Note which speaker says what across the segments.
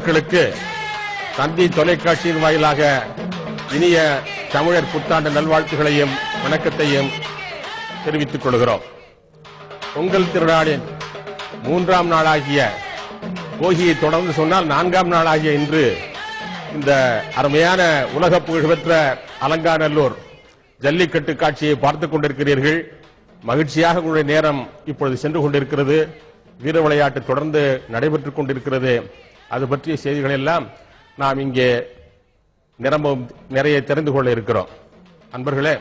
Speaker 1: மக்களுக்கு தந்தி தொலைக்காட்சியின் வாயிலாக இனிய தமிழர் புத்தாண்டு நல்வாழ்த்துகளையும் வணக்கத்தையும் தெரிவித்துக் கொள்கிறோம். பொங்கல் திருநாளின் 3ஆம் நாளாகிய போகியை தொடர்ந்து சொன்னால் 4ஆம் நாளாகிய இன்று இந்த அருமையான உலக புகழ்பெற்ற அலங்காநல்லூர் ஜல்லிக்கட்டு காட்சியை பார்த்துக் கொண்டிருக்கிறீர்கள். மகிழ்ச்சியாக உங்களுடைய நேரம் இப்பொழுது சென்று கொண்டிருக்கிறது. வீர விளையாட்டு தொடர்ந்து நடைபெற்றுக் கொண்டிருக்கிறது. அது பற்றிய செய்திகள் எல்லாம் நாம் இங்கே நிறைய தெரிந்து கொள்ள இருக்கிறோம். அன்பர்களே,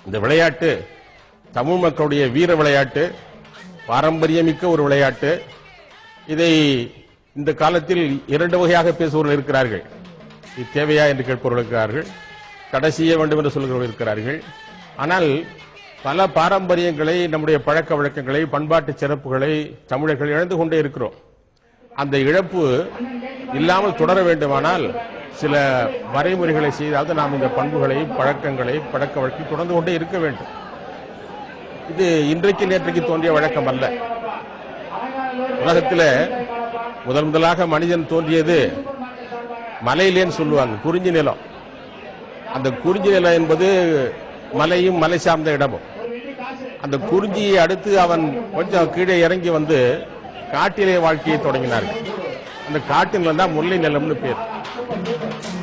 Speaker 1: இந்த விளையாட்டு தமிழ் மக்களுடைய வீர விளையாட்டு, பாரம்பரியமிக்க ஒரு விளையாட்டு. இதை இந்த காலத்தில் 2 வகையாக பேசுபவர்கள் இருக்கிறார்கள். இது தேவையா என்று கேட்பவர்கள் இருக்கிறார்கள், தடை செய்ய வேண்டும் என்று சொல்கிறவர்கள் இருக்கிறார்கள். ஆனால் பல பாரம்பரியங்களை, நம்முடைய பழக்க வழக்கங்களை, பண்பாட்டு சிறப்புகளை தமிழர்கள் இழந்து கொண்டே இருக்கிறோம். அந்த இழப்பு இல்லாமல் தொடர வேண்டுமானால் சில வரைமுறைகளை செய்தாவது நாம் இந்த பண்புகளை, பழக்கங்களை, பழக்க வழக்கம் தொடர்ந்து கொண்டே இருக்க வேண்டும். இது இன்றைக்கு நேற்றைக்கு தோன்றிய வழக்கம் அல்ல. உலகத்தில் முதலாக மனிதன் தோன்றியது மலையிலேன்னு சொல்லுவாங்க, குறிஞ்சி நிலம். அந்த குறிஞ்சி நிலம் என்பது மலையும் மலை சார்ந்த இடமும். அந்த குறிஞ்சியை அடுத்து அவன் கொஞ்சம் கீழே இறங்கி வந்து காட்டிலே வாழ்க்கையை தொடங்கினார்கள். அந்த காட்டு நிலம் தான் முல்லை நிலம்னு பேர்.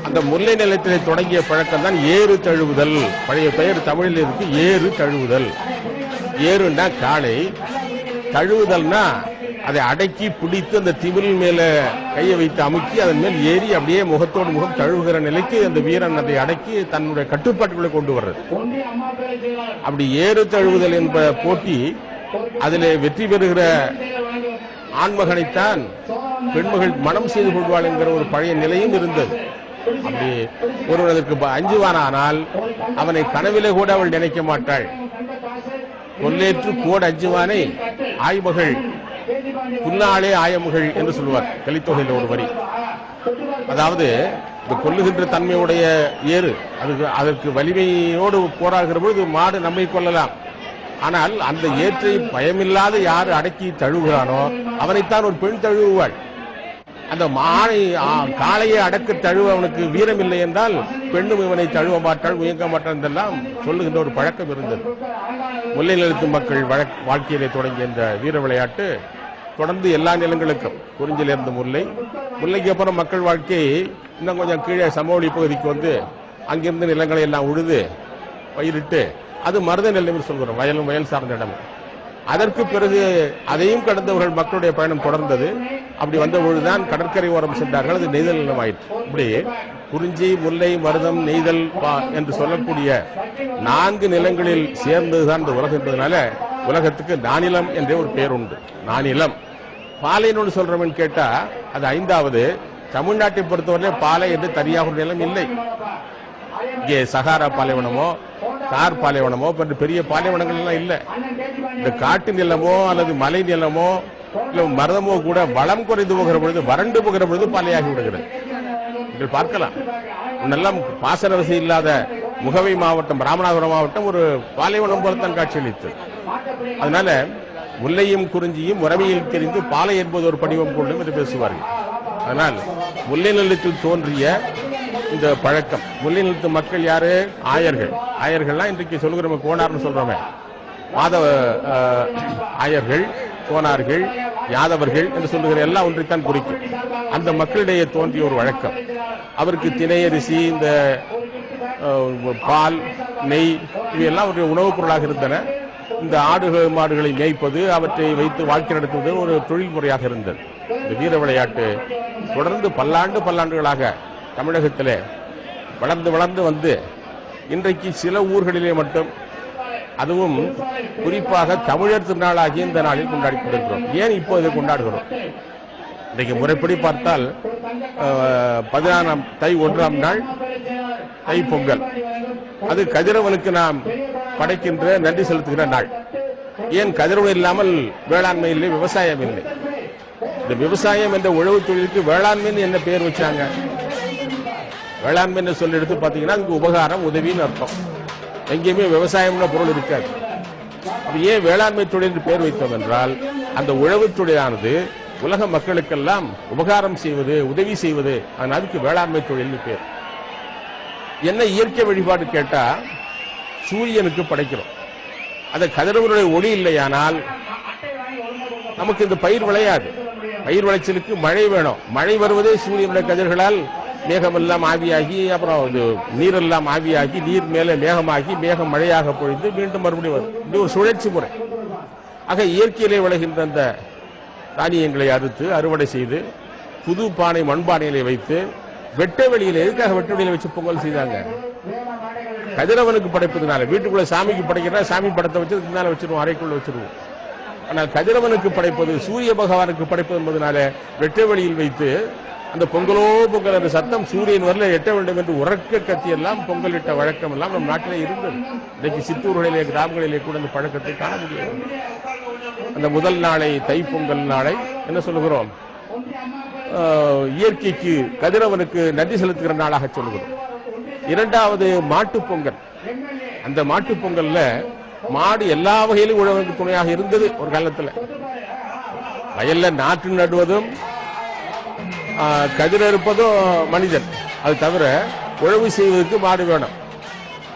Speaker 1: அந்த முல்லை நிலத்திலே தொடங்கிய பழக்கம் தான் ஏறு தழுவுதல். பழைய பெயர் தமிழில் இருக்கு ஏறு தழுவுதல். ஏறுன்னா காளை, தழுவுதல்னா அதை அடக்கி பிடித்து அந்த திமிரில் மேல கையை வைத்து அமுக்கி அதன் மேல் ஏறி அப்படியே முகத்தோடு முகம் தழுவுகிற நிலைக்கு அந்த வீரன் அதை அடக்கி தன்னுடைய கட்டுப்பாட்டுக்குள்ளே கொண்டு வர்றது. அப்படி ஏறு தழுவுதல் என்ற போட்டி, அதிலே வெற்றி பெறுகிற ஆண்மகனைத்தான் பெண்மகள் மனம் செய்து கொள்வாள் என்கிற ஒரு பழைய நிலையும் இருந்தது. அப்படி ஒருவன் அதற்கு அஞ்சுவானால் அவனை கனவிலே கூட அவள் நினைக்க மாட்டாள். கொல்லேற்று கோடு அஞ்சுவானை ஆய்மகள் புல்லாளே ஆயமகள் என்று சொல்லுவார் கலித்தொகையில் ஒரு வரி. அதாவது இந்த கொல்லுகின்ற தன்மையுடைய ஏறு, அதற்கு வலிமையோடு போராடுகிற பொழுது மாடு நம்மை கொல்லலாம். ஆனால் அந்த ஏற்றை பயமில்லாத யாரு அடக்கி தழுவுகிறானோ அவனைத்தான் ஒரு பெண் தழுவுவாள். அந்த மானை காளையை அடக்க தழுவ அவனுக்கு வீரம் இல்லை என்றால் பெண்ணும் இவனை தழுவ மாட்டாள், உயங்க மாட்டாள் என்றெல்லாம் சொல்லுகின்ற ஒரு பழக்கம் இருந்தது. முல்லை நிலத்து மக்கள் வாழ்க்கையிலே தொடங்கிய இந்த வீர விளையாட்டு தொடர்ந்து எல்லா நிலங்களுக்கும், குறிஞ்சிலிருந்து முல்லைக்கு அப்புறம் மக்கள் வாழ்க்கை இன்னும் கொஞ்சம் கீழே சமவெளி பகுதிக்கு வந்து அங்கிருந்து நிலங்களை எல்லாம் உழுது பயிரிட்டு அது மருத நெல் என்று சொல்கிறோம், வயல் சார்ந்த இடம். அதற்கு பிறகு அதையும் கடந்தவர்கள் மக்களுடைய பயணம் தொடர்ந்தது. அப்படி வந்த பொழுதுதான் கடற்கரை ஓரம் சென்றார்கள். அது நெய்தல் நிலம் ஆயிற்று. இப்படி குறிஞ்சி, முல்லை, மருதம், நெய்தல் என்று சொல்லக்கூடிய 4 நிலங்களில் சேர்ந்ததுதான் இந்த உலகம் என்பதனால உலகத்துக்கு நானிலம் என்றே ஒரு பெயர் உண்டு. நானிலம். பாலைன்னு சொல்றவன் கேட்டா அது 5வது. தமிழ்நாட்டை பொறுத்தவரை பாலை என்று தனியாக ஒரு நிலம் இல்லை. இங்கே சகாரா பாலைவனமோ தார் பாலைவனமோ போன்ற பெரிய பாலைவனங்கள் எல்லாம் இல்லை. இந்த காட்டு நிலமோ அல்லது மலை நிலமோ இல்ல மருதமோ கூட வளம் குறைந்து போகிற பொழுது, வறண்டு போகிற பொழுது பாலையாகி விடுகிறது. நீங்கள் பார்க்கலாம், முன்னெல்லாம் பாசன வசதி இல்லாத முகவை மாவட்டம், ராமநாதபுரம் மாவட்டம் ஒரு பாலைவனம் போலத்தான் காட்சியளித்தது. அதனால முல்லையும் குறிஞ்சியும் உறவையில் தெரிந்து பாலை என்பது ஒரு படிவம் கொள்ளும் என்று பேசுவார்கள். அதனால் முல்லை நிலத்தில் தோன்றிய இந்த பழக்கம், முல்லை நிலத்து மக்கள் யாரு? ஆயர்கள். ஆயர்கள்லாம் இன்றைக்கு சொல்லுகிற கோனார்னு சொல்றோமே, மாதவ ஆயர்கள், கோனார்கள், யாதவர்கள் என்று சொல்லுகிற எல்லாம் ஒன்றைத்தான் குறிக்கும். அந்த மக்களிடையே தோன்றிய ஒரு வழக்கம். அவருக்கு திணையரிசி, இந்த பால், நெய் இவையெல்லாம் ஒரு உணவுப் பொருளாக இருந்தன. இந்த ஆடுகள் மாடுகளை மேய்ப்பது, அவற்றை வைத்து வாழ்க்கை நடத்துவது ஒரு தொழில் முறையாக இருந்தது. இந்த வீர விளையாட்டு தொடர்ந்து பல்லாண்டுகளாக தமிழகத்திலே வளர்ந்து வந்து இன்றைக்கு சில ஊர்களிலே மட்டும், அதுவும் குறிப்பாக தமிழர் திருநாளாகிய இந்த நாளில் கொண்டாடி கொண்டிருக்கிறோம். ஏன் இப்போ இதை கொண்டாடுகிறோம்? இன்றைக்கு முறைப்படி பார்த்தால் 14ஆம் தை 1ஆம் நாள் தை பொங்கல். அது கதிரவனுக்கு நாம் படைக்கின்ற நன்றி செலுத்துகிற நாள். ஏன் கதிரவன் இல்லாமல் வேளாண்மை இல்லை, விவசாயம் இல்லை. இந்த விவசாயம் என்ற உழவு தொழிலுக்கு வேளாண்மைன்னு என்ன பெயர் வச்சாங்க? வேளாண்மை சொல்லி எடுத்து பார்த்தீங்கன்னா அதுக்கு உபகாரம், உதவின்னு அர்த்தம். எங்கேயுமே விவசாயம்னு பொருள் இருக்காது. ஏன் வேளாண்மை தொழில் என்று பெயர் வைத்தோம் என்றால், அந்த உழவு தொழிலானது உலக மக்களுக்கெல்லாம் உபகாரம் செய்வது, உதவி செய்வது. அதுக்கு வேளாண்மை தொழில் பேர். என்ன இயற்கை வழிபாடு கேட்டா, சூரியனுக்கு படைக்கிறோம். அந்த கதிரவனுடைய ஒளி இல்லையானால் நமக்கு இந்த பயிர் விளையாது. பயிர் விளைச்சலுக்கு மழை வேணும். மழை வருவதே சூரியனுடைய கதிர்களால். மேகமெல்லாம் ஆவியாகி, அப்புறம் நீரெல்லாம் ஆவியாகி, நீர் மேலே மேகமாகி, மேகம் மழையாக பொழிந்து மீண்டும் மறுபடியும் வரும். இது ஒரு சுழற்சி முறை. ஆக இயற்கையிலே விளைகின்ற அந்த தானியங்களை அறுத்து அறுவடை செய்து புது பானை மண்பானைகளை வைத்து வெட்ட வெளியில, எதுக்காக வெட்ட வெளியில வச்சு பொங்கல் செய்தாங்க? கதிரவனுக்கு படைப்பதுனால. வீட்டுக்குள்ள சாமிக்கு படைக்கிறா, சாமி படத்தை வச்சு முன்னால வச்சிருவோம், அறைக்குள்ள வச்சிருவோம். ஆனால் கதிரவனுக்கு படைப்பது, சூரிய பகவானுக்கு படைப்பது என்பதனால வெட்ட வெளியில் வைத்து அந்த பொங்கலோ பொங்கல் என்ற சத்தம் சூரியன் வரல எட்ட வேண்டும் என்று உறக்க கத்தியெல்லாம் பொங்கலிட்ட வழக்கம் எல்லாம் நம் நாட்டிலே இருந்தது. இன்றைக்கு சித்தூர்களிலே, கிராமங்களிலே கூட அந்த பழக்கத்தை காண முடியாது. அந்த முதல் நாளை, தைப்பொங்கல் நாளை என்ன சொல்லுகிறோம்? இயற்கைக்கு, கதிரவனுக்கு நன்றி செலுத்துகிற நாளாக சொல்லுகிறோம். இரண்டாவது மாட்டுப் பொங்கல். அந்த மாட்டுப் பொங்கல்ல மாடு எல்லா வகையிலும் உழவுக்கு துணையாக இருந்தது ஒரு காலத்தில். வயல்ல நாற்று நடுவதும் கதிரறுப்பதும் மனிதன். அது தவிர உழவு செய்வதற்கு மாடு வேணும்.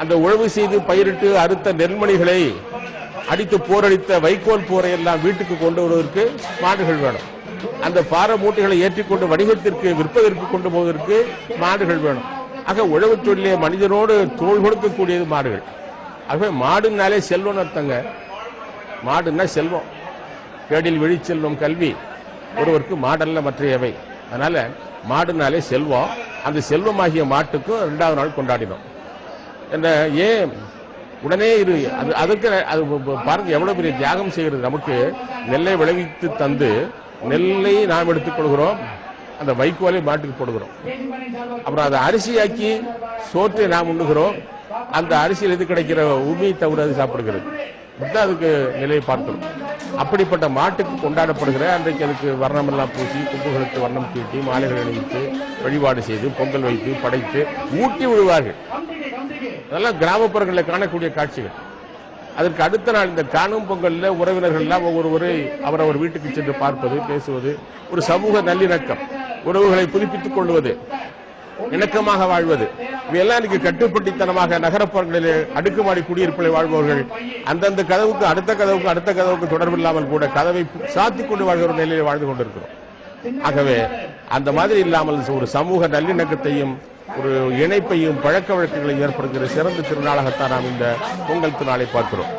Speaker 1: அந்த உழவு செய்து பயிரிட்டு அறுத்த நெல்மணிகளை அடித்து போரடித்த வைக்கோல் போரை எல்லாம் வீட்டுக்கு கொண்டு வருவதற்கு மாடுகள் வேணும். அந்த பார மூட்டைகளை ஏற்றிக்கொண்டு வணிகத்திற்கு விற்பதற்கு கொண்டு போவதற்கு மாடுகள் வேணும். ஆக உழவு தொழிலே மனிதனோடு தோள் கொடுக்கக்கூடியது மாடுகள். ஆகவே மாடுனாலே செல்வம் அர்த்தங்க. மாடுன்னா செல்வம். கேடில் விழிச்செல்வம் கல்வி. ஒருவருக்கு மாடல்ல மற்றையவை. அதனால மாடுனாலே செல்வம். அந்த செல்வமாகிய மாட்டுக்கும் 2வது நாள் கொண்டாடினோம். ஏன் உடனே இரு, அதுக்கு அது பாருங்க எவ்வளவு பெரிய தியாகம் செய்கிறது. நமக்கு நெல்லை விளைவித்து தந்து நெல்லை நாம் எடுத்துக் கொள்கிறோம், அந்த வைக்கோலை மாட்டுக்கு போடுகிறோம். அப்புறம் அதை அரிசியாக்கி சோற்றை நாம் உண்ணுகிறோம். அந்த அரிசியில் எது கிடைக்கிற உண்மையை தவிர அது சாப்பிடுகிறது. இப்படிதான் அதுக்கு நிலையை பார்க்கிறோம். அப்படிப்பட்ட மாட்டுக்கு கொண்டாடப்படுகிற அன்றைக்கு அதுக்கு வர்ணமெல்லாம் பூசி, கும்புகளுக்கு வர்ணம் தீட்டி, மாலைகள் அணிவித்து, வழிபாடு செய்து, பொங்கல் வைத்து, படைத்து, ஊட்டி விடுவார்கள். அதெல்லாம் கிராமப்புறங்களில் காணக்கூடிய காட்சிகள். அதற்கு அடுத்த நாள் இந்த காணும் பொங்கல்ல உறவினர்கள் எல்லாம் ஒவ்வொருவரை அவரவர் வீட்டுக்கு சென்று பார்ப்பது, பேசுவது, ஒரு சமூக நல்லிணக்கம், உறவுகளை புதுப்பித்துக் கொள்வது, இணக்கமாக வாழ்வது. இவையெல்லாம் இன்னைக்கு கட்டுப்பட்டித்தனமாக நகரப்புறங்களிலே அடுக்குமாடி குடியிருப்பில் வாழ்பவர்கள் அந்தந்த கதவுக்கு அடுத்த கதவுக்கு அடுத்த கதவுக்கு தொடர்பில்லாமல் கூட கதவை சாத்திக் கொண்டு வாழ்கிற நிலையில் வாழ்ந்து கொண்டிருக்கிறோம். ஆகவே அந்த மாதிரி இல்லாமல் ஒரு சமூக நல்லிணக்கத்தையும் ஒரு இணைப்பையும் பழக்க வழக்கங்களையும் ஏற்படுத்துகிற சிறந்த திருநாளாகத்தான் நாம் இந்த பொங்கல் திருநாளை பார்க்கிறோம்.